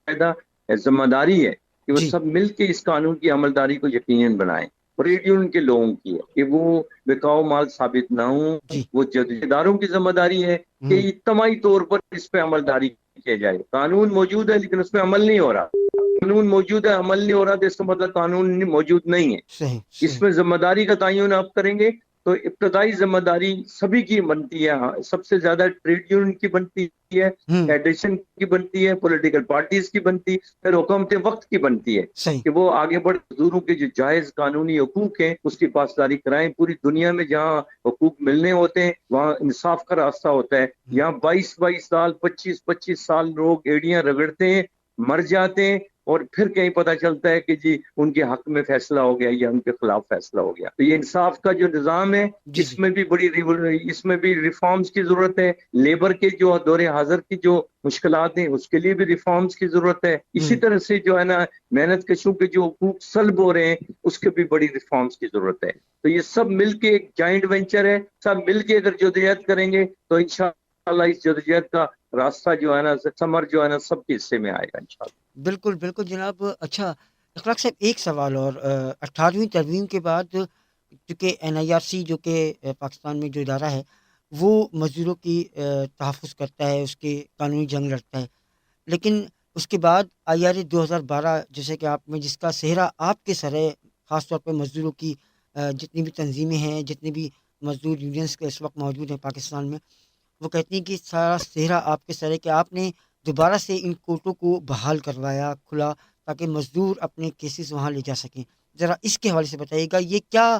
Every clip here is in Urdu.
باقاعدہ ذمہ داری ہے کہ وہ جی سب مل کے اس قانون کی عملداری کو یقیناً بنائیں. اور ٹریڈ یونین کے لوگوں کی ہے کہ وہ بکاؤ مال ثابت نہ ہوں. جی وہ جدیداروں کی ذمہ داری ہے کہ ہوں اجتماعی طور پر اس پہ عملداری کیا جائے. قانون موجود ہے لیکن اس پہ عمل نہیں ہو رہا. قانون موجود ہے عمل نہیں ہو رہا تو اس کا مطلب قانون موجود نہیں ہے. صحیح اس صحیح میں ذمہ داری کا تعین آپ کریں گے تو ابتدائی ذمہ داری سبھی کی بنتی ہے. سب سے زیادہ ٹریڈ یونین کی بنتی ہے, ہوں فیڈریشن کی بنتی ہے, پولیٹیکل پارٹیز کی بنتی ہے, پھر حکومت وقت کی بنتی ہے صحیح کہ وہ آگے بڑھ مزدوروں کے جو جائز قانونی حقوق ہیں اس کی پاسداری کرائیں. پوری دنیا میں جہاں حقوق ملنے ہوتے ہیں وہاں انصاف کا راستہ ہوتا ہے. ہوں یہاں 22 سال 25 سال لوگ ایڑیاں رگڑتے ہیں, مر جاتے ہیں, اور پھر کہیں پتہ چلتا ہے کہ جی ان کے حق میں فیصلہ ہو گیا یا ان کے خلاف فیصلہ ہو گیا. تو یہ انصاف کا جو نظام ہے جی جی اس میں بھی ریفارمز کی ضرورت ہے. لیبر کے جو دور حاضر کی جو مشکلات ہیں اس کے لیے بھی ریفارمز کی ضرورت ہے. اسی ہوں طرح سے جو ہے نا محنت کشوں کے جو حقوق سلب ہو رہے ہیں اس کے بھی بڑی ریفارمز کی ضرورت ہے. تو یہ سب مل کے ایک جائنٹ وینچر ہے. سب مل کے اگر جدوجہد کریں گے تو انشاءاللہ اس جدوجہد کا راستہ جو ہے نا ثمر جو ہے نا سب کے حصے میں آئے گا انشاءاللہ. بالکل بالکل جناب. اچھا اخلاق صاحب ایک سوال اور 18ویں ترمیم کے بعد چونکہ NIRC جو کہ پاکستان میں جو ادارہ ہے وہ مزدوروں کی تحفظ کرتا ہے, اس کے قانونی جنگ لڑتا ہے, لیکن اس کے بعد IRA 2012 جیسے کہ آپ میں جس کا صحرا آپ کے سر ہے, خاص طور پہ مزدوروں کی جتنی بھی تنظیمیں ہیں, جتنی بھی مزدور یونینس کے اس وقت موجود ہیں پاکستان میں, وہ کہتی ہیں کہ سارا صحرا آپ کے سر ہے کہ آپ نے دوبارہ سے ان کورٹوں کو بحال کروایا, کھلا, تاکہ مزدور اپنے کیسز وہاں لے جا سکیں. ذرا اس کے حوالے سے بتائیے گا یہ کیا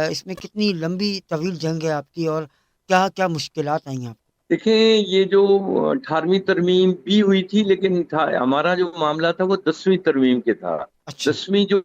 اس میں کتنی لمبی طویل جنگ ہے آپ کی اور کیا کیا مشکلات آئیں آپ کو؟ دیکھیں یہ جو 18ویں ترمیم بھی ہوئی تھی لیکن ہمارا جو معاملہ تھا وہ 10ویں ترمیم کے تھا. اچھا 10ویں جو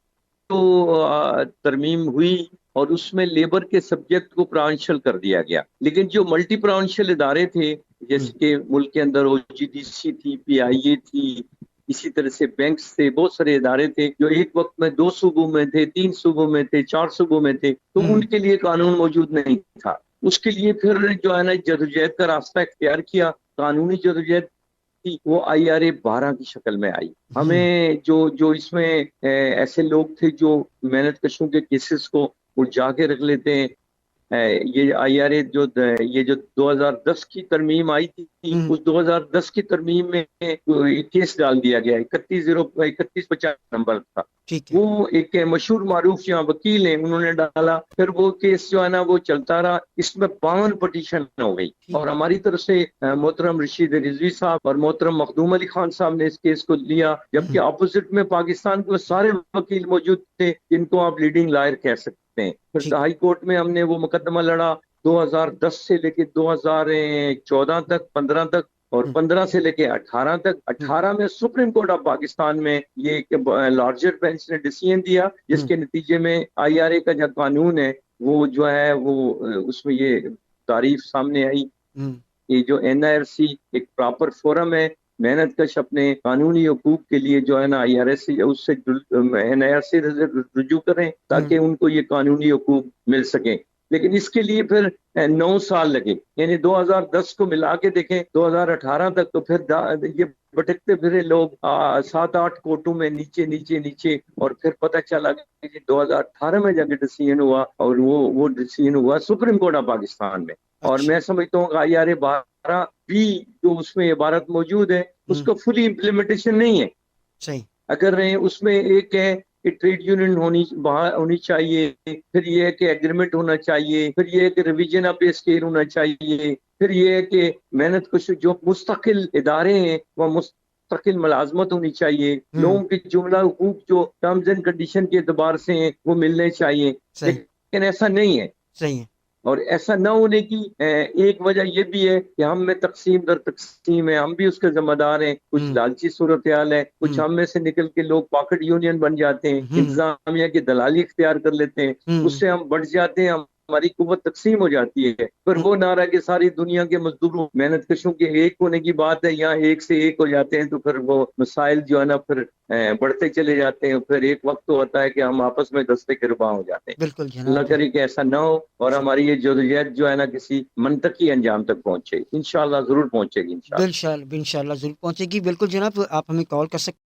ترمیم ہوئی اور اس میں لیبر کے سبجیکٹ کو پرانشل کر دیا گیا, لیکن جو ملٹی پرانشل ادارے تھے ہوں جیسے کہ ملک کے اندر OGDC تھی, PIA تھی, اسی طرح سے بینکس تھے, بہت سارے ادارے تھے جو ایک وقت میں 2 صوبوں میں تھے, 3 صوبوں میں تھے, 4 صوبوں میں تھے, تو ہوں ان کے لیے قانون موجود نہیں تھا. اس کے لیے پھر جو ہے نا جدوجہد کا راستہ اختیار کیا. قانونی جدوجہد تھی وہ IRA 12 کی شکل میں آئی. ہوں ہمیں جو اس میں ایسے لوگ تھے جو محنت کشوں کے کیسز کو الجھا کے رکھ لیتے ہیں. یہ IRA یہ جو 2010 کی ترمیم آئی تھی ہوں اس 2010 کی ترمیم میں کیس ڈال دیا گیا. 3150 نمبر تھا. ٹھیک ہے. وہ ایک مشہور معروف یہاں وکیل ہیں, انہوں نے ڈالا, پھر وہ کیس جو ہے نا وہ چلتا رہا. اس میں 52 پٹیشن ہو گئی ٹھیک اور ہے. ہماری طرف سے محترم رشید رضوی صاحب اور محترم مخدوم علی خان صاحب نے اس کیس کو لیا, جبکہ اپوزٹ میں پاکستان کے وہ سارے وکیل موجود تھے جن کو آپ لیڈنگ لائر کہہ سکتے ہیں. پھر ٹھیک. ہائی کورٹ میں ہم نے وہ مقدمہ لڑا 2010 سے لے کے 2014 تک, 15 تک, اور 15 سے لے کے 18 تک. 18 میں سپریم کورٹ آف پاکستان میں یہ لارجر بینچ نے ڈیسیژن دیا جس کے نتیجے میں IRA کا جو قانون ہے وہ جو ہے وہ اس میں یہ تعریف سامنے آئی. یہ جو NIRC ایک پراپر فورم ہے, محنت کش اپنے قانونی حقوق کے لیے جو ہے نا اس سے NIRC رجوع کریں تاکہ ان کو یہ قانونی حقوق مل سکیں. لیکن اس کے لیے پھر 9 سال لگے, یعنی 2010 کو ملا کے دیکھیں 2018 تک, تو پھر یہ بھٹکتے پھرے لوگ 7-8 کورٹوں میں نیچے نیچے نیچے, اور پھر پتہ چلا کہ 2018 میں جا کے ڈیسیژن ہوا, اور وہ ڈیسیژن ہوا سپریم کورٹ آف پاکستان میں. اور اچھا. میں سمجھتا ہوں کہ IRA 12 بھی جو اس میں عبارت موجود ہے اس کو فلی امپلیمنٹیشن نہیں ہے. صحیح. اگر اس میں ایک ہے کہ ٹریڈ یونین ہونی چاہیے, پھر یہ ہے کہ ایگریمنٹ ہونا چاہیے, پھر یہ ہے کہ ریویژن آف پے اسکیل ہونا چاہیے, پھر یہ ہے کہ محنت کش جو مستقل ادارے ہیں وہ مستقل ملازمت ہونی چاہیے, لوگوں کے جملہ حقوق جو ٹرمز اینڈ کنڈیشن کے اعتبار سے ہیں وہ ملنے چاہیے. صحیح. لیکن ایسا نہیں ہے. صحیح ہے. اور ایسا نہ ہونے کی ایک وجہ یہ بھی ہے کہ ہم میں تقسیم در تقسیم ہے, ہم بھی اس کے ذمہ دار ہیں. کچھ لالچی صورتحال ہے, کچھ ہم میں سے نکل کے لوگ پاکٹ یونین بن جاتے ہیں, انتظامیہ کی دلالی اختیار کر لیتے ہیں, اس سے ہم بڑھ جاتے ہیں, ہماری قوت تقسیم ہو جاتی ہے. پھر وہ نہ رہا کہ ساری دنیا کے مزدوروں محنت کشوں کے ایک ہونے کی بات ہے، یہاں ایک سے ایک ہو جاتے ہیں تو پھر وہ مسائل جو ہے نا پھر بڑھتے چلے جاتے ہیں. پھر ایک وقت تو ہوتا ہے کہ ہم آپس میں دستے گرباں ہو جاتے ہیں. بالکل اللہ جناب. کرے کہ ایسا نہ ہو اور ہماری یہ جدوجہد جو ہے نا کسی منطقی انجام تک پہنچے. انشاءاللہ ضرور پہنچے گی انشاءاللہ. انشاءاللہ ضرور پہنچے گی. بالکل جناب، آپ ہمیں کال کر سکتے